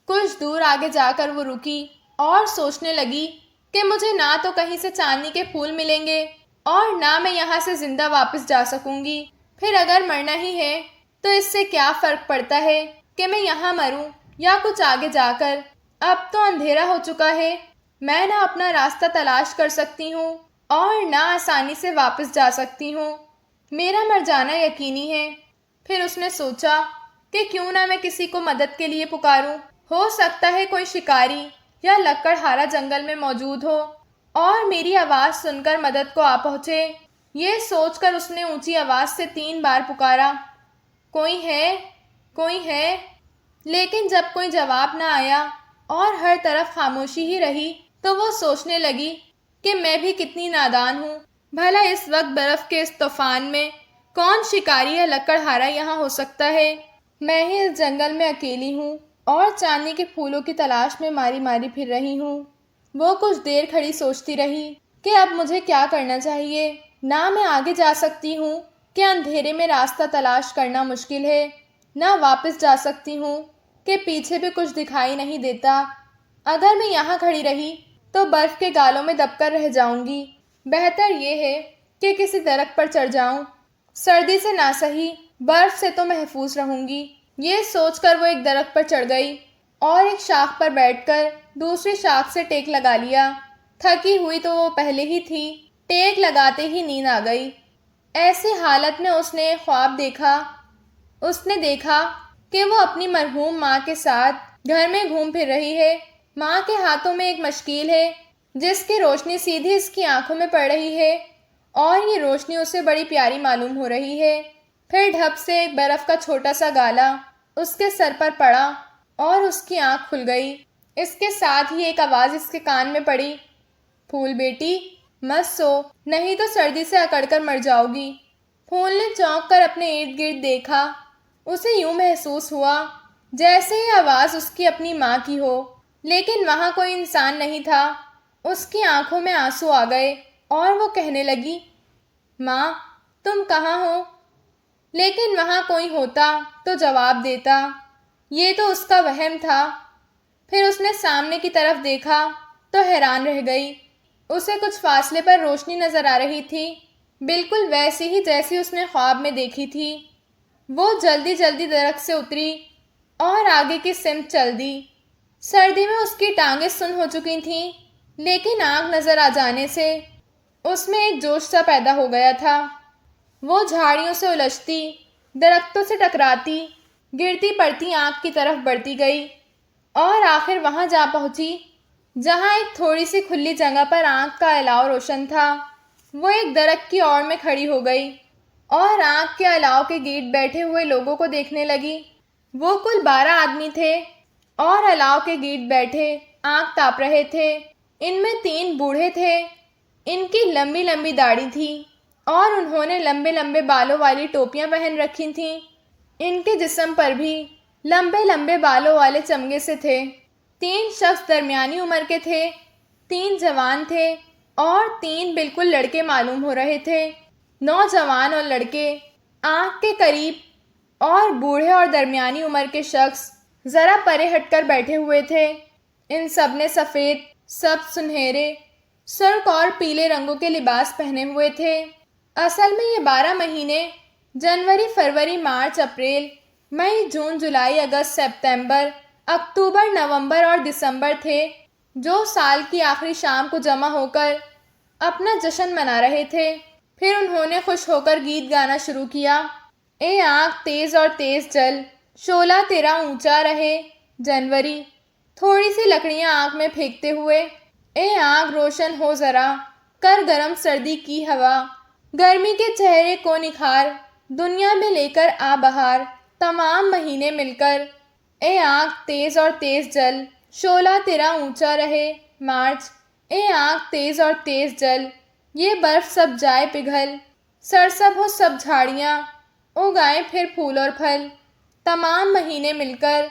کچھ دور آگے جا کر وہ رکی اور سوچنے لگی کہ مجھے نہ تو کہیں سے چاندنی کے پھول ملیں گے اور نہ میں یہاں سے زندہ واپس جا سکوں گی۔ پھر اگر مرنا ہی ہے تو اس سے کیا فرق پڑتا ہے کہ میں یہاں مروں یا کچھ آگے جا کر۔ اب تو اندھیرا ہو چکا ہے، میں نہ اپنا راستہ تلاش کر سکتی ہوں اور نہ آسانی سے واپس جا سکتی ہوں۔ میرا مر جانا یقینی ہے۔ پھر اس نے سوچا کہ کیوں نہ میں کسی کو مدد کے لیے پکاروں، ہو سکتا ہے کوئی شکاری یا لکڑہارا جنگل میں موجود ہو اور میری آواز سن کر مدد کو آ پہنچے۔ یہ سوچ کر اس نے اونچی آواز سے 3 بار پکارا، کوئی ہے، کوئی ہے؟ لیکن جب کوئی جواب نہ آیا اور ہر طرف خاموشی ہی رہی تو وہ سوچنے لگی کہ میں بھی کتنی نادان ہوں۔ بھلا اس وقت برف کے اس طوفان میں کون شکاری یا لکڑہارا یہاں ہو سکتا ہے؟ میں ہی اس جنگل میں اکیلی ہوں اور چاندنی کے پھولوں کی تلاش میں ماری ماری پھر رہی ہوں۔ وہ کچھ دیر کھڑی سوچتی رہی کہ اب مجھے کیا کرنا چاہیے۔ نہ میں آگے جا سکتی ہوں کہ اندھیرے میں راستہ تلاش کرنا مشکل ہے، نہ واپس جا سکتی ہوں کہ پیچھے بھی کچھ دکھائی نہیں دیتا۔ اگر میں یہاں کھڑی رہی تو برف کے گالوں میں دب کر رہ جاؤں گی۔ بہتر یہ ہے کہ کسی درخت پر چڑھ جاؤں، سردی سے نہ سہی برف سے تو محفوظ رہوں گی۔ یہ سوچ کر وہ ایک درخت پر چڑھ گئی اور ایک شاخ پر بیٹھ کر دوسری شاخ سے ٹیک لگا لیا۔ تھکی ہوئی تو وہ پہلے ہی تھی، ٹیک لگاتے ہی نیند آ گئی۔ ایسی حالت میں اس نے ایک خواب دیکھا۔ اس نے دیکھا کہ وہ اپنی مرحوم ماں کے ساتھ گھر میں گھوم پھر رہی ہے۔ ماں کے ہاتھوں میں ایک مشکیل ہے جس کی روشنی سیدھی اس کی آنکھوں میں پڑ رہی ہے اور یہ روشنی اسے بڑی پیاری معلوم ہو رہی ہے۔ پھر ڈھب سے ایک برف کا چھوٹا سا گالا اس کے سر پر پڑا اور اس کی آنکھ کھل گئی۔ اس کے ساتھ ہی ایک آواز اس کے کان میں پڑی، پھول بیٹی، مت سو، نہیں تو سردی سے اکڑ کر مر جاؤ گی۔ پھول نے چونک کر اپنے ارد گرد دیکھا۔ اسے یوں محسوس ہوا جیسے یہ آواز اس کی اپنی ماں کی ہو، لیکن وہاں کوئی انسان نہیں تھا۔ اس کی آنکھوں میں آنسو آ گئے اور وہ کہنے لگی، ماں، تم کہاں ہو؟ لیکن وہاں کوئی ہوتا تو جواب دیتا، یہ تو اس کا وہم تھا۔ پھر اس نے سامنے کی طرف دیکھا تو حیران رہ گئی۔ اسے کچھ فاصلے پر روشنی نظر آ رہی تھی، بالکل ویسی ہی جیسی اس نے خواب میں دیکھی تھی۔ وہ جلدی جلدی درخت سے اتری اور آگے کی سمت چل دی۔ سردی میں اس کی ٹانگیں سن ہو چکی تھیں، لیکن آنکھ نظر آ جانے سے اس میں ایک جوش سا پیدا ہو گیا تھا۔ وہ جھاڑیوں سے الجھتی، درختوں سے ٹکراتی، گرتی پڑتی آنکھ کی طرف بڑھتی گئی اور آخر وہاں جا پہنچی جہاں ایک تھوڑی سی کھلی جگہ پر آنکھ کا الاؤ روشن تھا۔ وہ ایک درخت کی اوڑ میں کھڑی ہو گئی اور آنکھ کے الاؤ کے گرد بیٹھے ہوئے لوگوں کو دیکھنے لگی۔ وہ کل 12 آدمی تھے اور الاؤ کے گرد بیٹھے آنکھ تاپ رہے تھے۔ ان میں 3 بوڑھے تھے۔ ان کی لمبی لمبی داڑھی تھی اور انہوں نے لمبے لمبے بالوں والی ٹوپیاں پہن رکھی تھیں۔ ان کے جسم پر بھی لمبے لمبے بالوں والے چمگے سے تھے۔ 3 شخص درمیانی عمر کے تھے، 3 جوان تھے اور 3 بالکل لڑکے معلوم ہو رہے تھے۔ نوجوان اور لڑکے آنکھ کے قریب اور بوڑھے اور درمیانی عمر کے شخص ذرا پرے ہٹ کر بیٹھے ہوئے تھے۔ ان سب نے سفید، سبز، سنہرے، سرخ اور پیلے رنگوں کے لباس پہنے ہوئے تھے۔ اصل میں یہ 12 مہینے جنوری، فروری، مارچ، اپریل، مئی، جون، جولائی، اگست، سپتمبر، اکتوبر، نومبر اور دسمبر تھے جو سال کی آخری شام کو جمع ہو کر اپنا جشن منا رہے تھے۔ پھر انہوں نے خوش ہو کر گیت گانا شروع کیا۔ اے آنکھ تیز اور تیز جل، شعلہ تیرا اونچا رہے جنوری، تھوڑی سی لکڑیاں آنکھ میں پھینکتے ہوئے۔ اے آنکھ روشن ہو ذرا، کر گرم سردی کی ہوا، گرمی کے چہرے کو نکھار، دنیا میں لے کر آ بہار، تمام مہینے مل کر۔ اے آنکھ تیز اور تیز جل، شعلہ تیرا اونچا رہے مارچ، اے آنکھ تیز اور تیز جل، یہ برف سب جائے پگھل، سرسب ہو سب جھاڑیاں، اگائیں پھر پھول اور پھل، تمام مہینے مل کر۔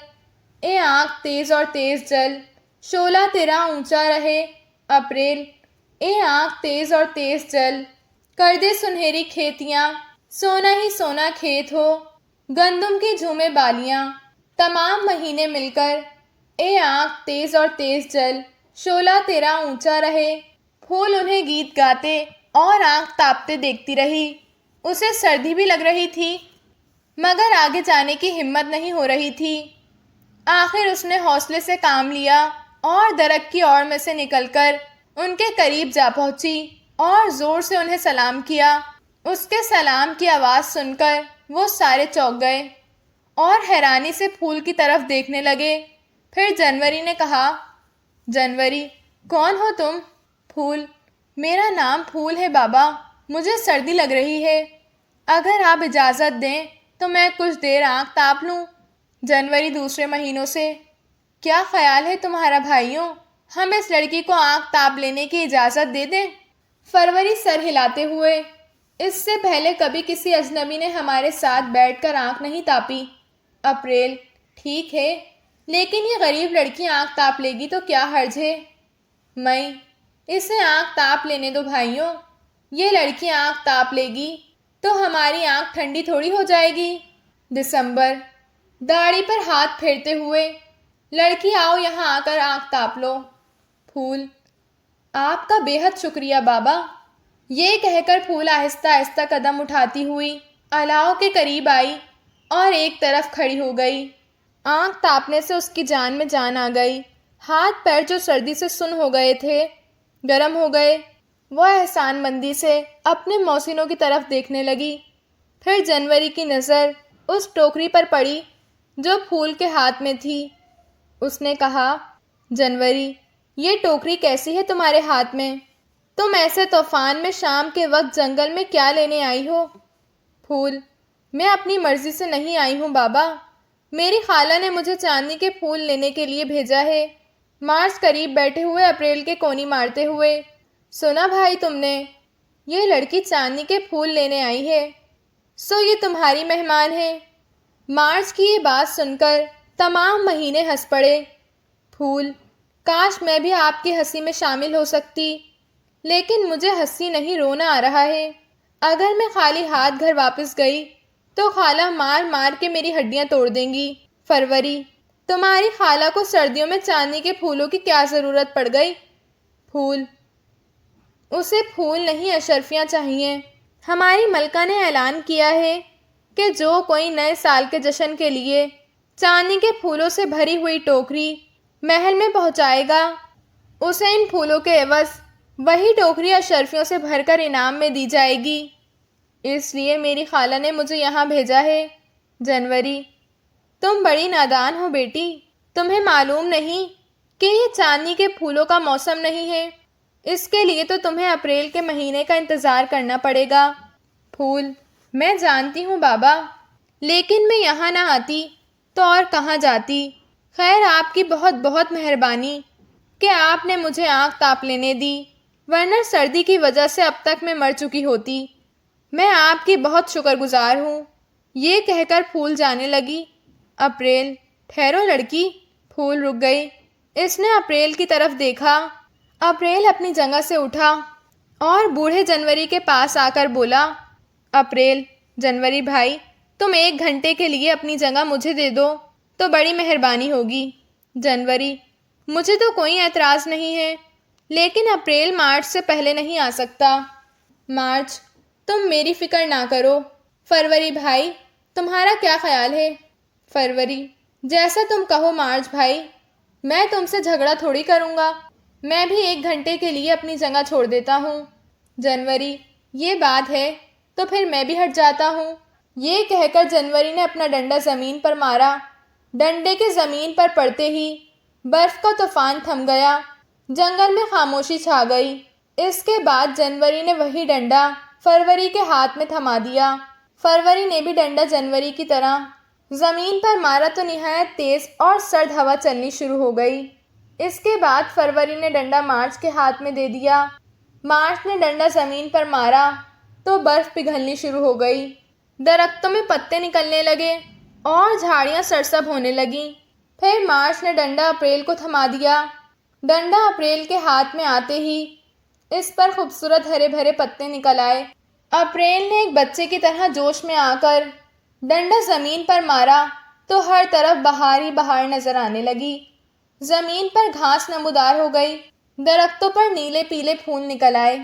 اے آنکھ تیز اور تیز جل، شعلہ تیرا اونچا رہے اپریل، اے آنکھ تیز اور تیز جل، کر دے سنہری کھیتیاں، سونا ہی سونا کھیت ہو، گندم کی جھومے بالیاں، تمام مہینے مل کر۔ اے آنکھ تیز اور تیز جل، شعلہ تیرا اونچا رہے۔ پھول انہیں گیت گاتے اور آنکھ تاپتے دیکھتی رہی۔ اسے سردی بھی لگ رہی تھی مگر آگے جانے کی ہمت نہیں ہو رہی تھی۔ آخر اس نے حوصلے سے کام لیا اور درخت کی اوڑ میں سے نکل کر ان کے قریب جا پہنچی اور زور سے انہیں سلام کیا۔ اس کے سلام کی آواز سن کر وہ سارے چونک گئے اور حیرانی سے پھول کی طرف دیکھنے لگے۔ پھر جنوری نے کہا، جنوری، کون ہو تم؟ پھول، میرا نام پھول ہے بابا، مجھے سردی لگ رہی ہے، اگر آپ اجازت دیں تو میں کچھ دیر آنکھ تاپ لوں۔ جنوری دوسرے مہینوں سے، کیا خیال ہے تمہارا بھائیوں، ہم اس لڑکی کو آنکھ تاپ لینے کی اجازت دے دیں؟ فروری سر ہلاتے ہوئے، اس سے پہلے کبھی کسی اجنبی نے ہمارے ساتھ بیٹھ کر آنکھ نہیں تاپی۔ اپریل، ٹھیک ہے، لیکن یہ غریب لڑکی آنکھ تاپ لے گی تو کیا حرج ہے؟ مئی، اسے آنکھ تاپ لینے دو بھائیوں، یہ لڑکی آنکھ تاپ لے گی تو ہماری آنکھ ٹھنڈی تھوڑی ہو جائے گی۔ دسمبر، داڑھی پر ہاتھ پھیرتے ہوئے، لڑکی آؤ یہاں آ کر آنکھ تاپ لو۔ پھول، آپ کا بے حد شکریہ بابا۔ یہ کہہ کر پھول آہستہ آہستہ قدم اٹھاتی ہوئی الاؤ کے قریب آئی اور ایک طرف کھڑی ہو گئی۔ آنکھ تاپنے سے اس کی جان میں جان آ گئی۔ ہاتھ پیر جو سردی سے سن ہو گئے تھے گرم ہو گئے۔ وہ احسان مندی سے اپنے محسنوں کی طرف دیکھنے لگی۔ پھر جنوری کی نظر اس ٹوکری پر پڑی جو پھول کے ہاتھ میں تھی۔ اس نے کہا، جنوری، یہ ٹوکری کیسی ہے تمہارے ہاتھ میں؟ تم ایسے طوفان میں شام کے وقت جنگل میں کیا لینے آئی ہو؟ پھول، میں اپنی مرضی سے نہیں آئی ہوں بابا، میری خالہ نے مجھے چاندنی کے پھول لینے کے لیے بھیجا ہے۔ مارچ قریب بیٹھے ہوئے اپریل کے کونی مارتے ہوئے، سنا بھائی تم نے، یہ لڑکی چاندنی کے پھول لینے آئی ہے، سو یہ تمہاری مہمان ہے۔ مارچ کی یہ بات سن کر تمام مہینے ہنس پڑے۔ پھول، کاش میں بھی آپ کی ہنسی میں شامل ہو سکتی، لیکن مجھے ہنسی نہیں رونا آ رہا ہے۔ اگر میں خالی ہاتھ گھر واپس گئی تو خالہ مار مار کے میری ہڈیاں توڑ دیں گی۔ فروری، تمہاری خالہ کو سردیوں میں چاندنی کے پھولوں کی کیا ضرورت پڑ گئی؟ پھول، اسے پھول نہیں اشرفیاں چاہیے۔ ہماری ملکہ نے اعلان کیا ہے کہ جو کوئی نئے سال کے جشن کے لیے چاندی کے پھولوں سے بھری ہوئی ٹوکری محل میں پہنچائے گا، اسے ان پھولوں کے عوض وہی ٹوکری اشرفیوں سے بھر کر انعام میں دی جائے گی۔ اس لیے میری خالہ نے مجھے یہاں بھیجا ہے۔ جنوری: تم بڑی نادان ہو بیٹی، تمہیں معلوم نہیں کہ یہ چاندنی کے پھولوں کا موسم نہیں ہے، اس کے لیے تو تمہیں اپریل کے مہینے کا انتظار کرنا پڑے گا۔ پھول: میں جانتی ہوں بابا، لیکن میں یہاں نہ آتی تو اور کہاں جاتی۔ خیر، آپ کی بہت بہت مہربانی کہ آپ نے مجھے آنکھ تاپ لینے دی، ورنہ سردی کی وجہ سے اب تک میں مر چکی ہوتی۔ میں آپ کی بہت شکر گزار ہوں۔ یہ کہہ کر پھول جانے لگی۔ اپریل: ٹھہرو لڑکی۔ پھول رک گئی۔ اس نے اپریل کی طرف دیکھا۔ اپریل اپنی جگہ سے اٹھا اور بوڑھے جنوری کے پاس آ کر بولا، اپریل: جنوری بھائی، تم 1 گھنٹے کے لیے اپنی جگہ مجھے دے دو تو بڑی مہربانی ہوگی۔ جنوری: مجھے تو کوئی اعتراض نہیں ہے، لیکن اپریل مارچ سے پہلے نہیں آ سکتا۔ مارچ: تم میری فکر نہ کرو۔ فروری بھائی، تمہارا کیا خیال ہے؟ فروری: جیسا تم کہو مارچ بھائی، میں تم سے جھگڑا تھوڑی کروں گا، میں بھی 1 گھنٹے کے لیے اپنی جگہ چھوڑ دیتا ہوں۔ جنوری: یہ بات ہے تو پھر میں بھی ہٹ جاتا ہوں۔ یہ کہہ کر جنوری نے اپنا ڈنڈا زمین پر مارا۔ ڈنڈے کے زمین پر پڑتے ہی برف کا طوفان تھم گیا، جنگل میں خاموشی چھا گئی۔ اس کے بعد جنوری نے وہی ڈنڈا فروری کے ہاتھ میں تھما دیا۔ فروری نے بھی ڈنڈا جنوری کی طرح زمین پر مارا تو نہایت تیز اور سرد ہوا چلنی شروع ہو گئی۔ اس کے بعد فروری نے ڈنڈا مارچ کے ہاتھ میں دے دیا۔ مارچ نے ڈنڈا زمین پر مارا تو برف پگھلنی شروع ہو گئی، درختوں میں پتے نکلنے لگے اور جھاڑیاں سرسبز ہونے لگیں۔ پھر مارچ نے ڈنڈا اپریل کو تھما دیا۔ ڈنڈا اپریل کے ہاتھ میں آتے ہی اس پر خوبصورت ہرے بھرے پتے نکل آئے۔ اپریل نے ایک بچے کی طرح جوش میں آ کر ڈنڈا زمین پر مارا تو ہر طرف بہار ہی بہار نظر آنے لگی۔ زمین پر گھاس نمودار ہو گئی، درختوں پر نیلے پیلے پھول نکل آئے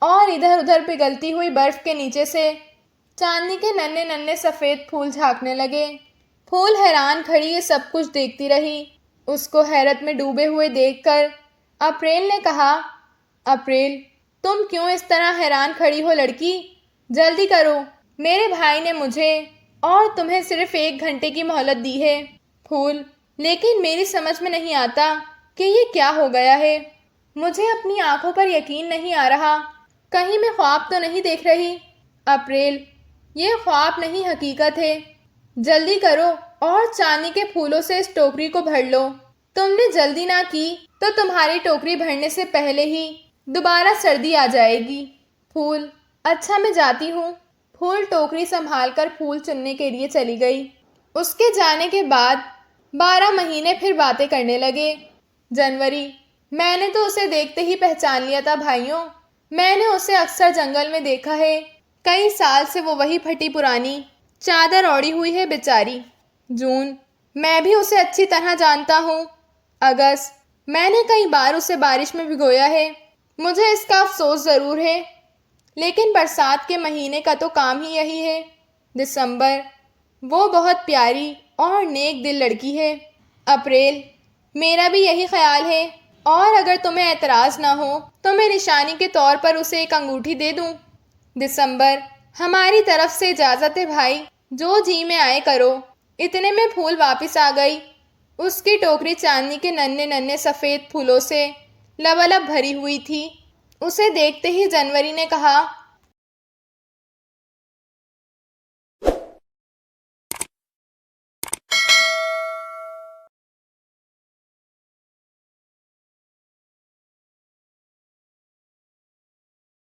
اور ادھر ادھر پگھلتی ہوئی برف کے نیچے سے چاندنی کے ننھے ننھے سفید پھول جھانکنے لگے۔ پھول حیران کھڑی یہ سب کچھ دیکھتی رہی۔ اس کو حیرت میں ڈوبے ہوئے دیکھ کر اپریل نے کہا، اپریل، تم کیوں اس طرح حیران کھڑی ہو لڑکی؟ جلدی کرو، میرے بھائی نے مجھے اور تمہیں صرف 1 گھنٹے کی مہلت دی ہے۔ پھول: لیکن میری سمجھ میں نہیں آتا کہ یہ کیا ہو گیا ہے۔ مجھے اپنی آنکھوں پر یقین نہیں آ رہا، کہیں میں خواب تو نہیں دیکھ رہی۔ اپریل: یہ خواب نہیں، حقیقت ہے۔ جلدی کرو اور چاندنی کے پھولوں سے اس ٹوکری کو بھر لو۔ تم نے جلدی نہ کی تو تمہاری ٹوکری بھرنے سے پہلے ہی دوبارہ سردی آ جائے گی۔ پھول: اچھا، میں جاتی ہوں۔ پھول ٹوکری سنبھال کر پھول چننے کے لیے چلی گئی۔ اس کے جانے کے بعد 12 مہینے پھر باتیں کرنے لگے۔ جنوری: میں نے تو اسے دیکھتے ہی پہچان لیا تھا بھائیوں، میں نے اسے اکثر جنگل میں دیکھا ہے، کئی سال سے وہ وہی پھٹی پرانی چادر اوڑھی ہوئی ہے بیچاری۔ جون: میں بھی اسے اچھی طرح جانتا ہوں۔ اگست: میں نے کئی بار اسے بارش میں بھگویا ہے، مجھے اس کا افسوس ضرور ہے، لیکن برسات کے مہینے کا تو کام ہی یہی ہے۔ دسمبر: وہ بہت پیاری اور نیک دل لڑکی ہے۔ اپریل: میرا بھی یہی خیال ہے، اور اگر تمہیں اعتراض نہ ہو تو میں نشانی کے طور پر اسے ایک انگوٹھی دے دوں۔ دسمبر: ہماری طرف سے اجازت ہے بھائی، جو جی میں آئے کرو۔ اتنے میں پھول واپس آ گئی۔ اس کی ٹوکری چاندنی کے ننھے ننھے سفید پھولوں سے لبالب بھری ہوئی تھی۔ اسے دیکھتے ہی جنوری نے کہا،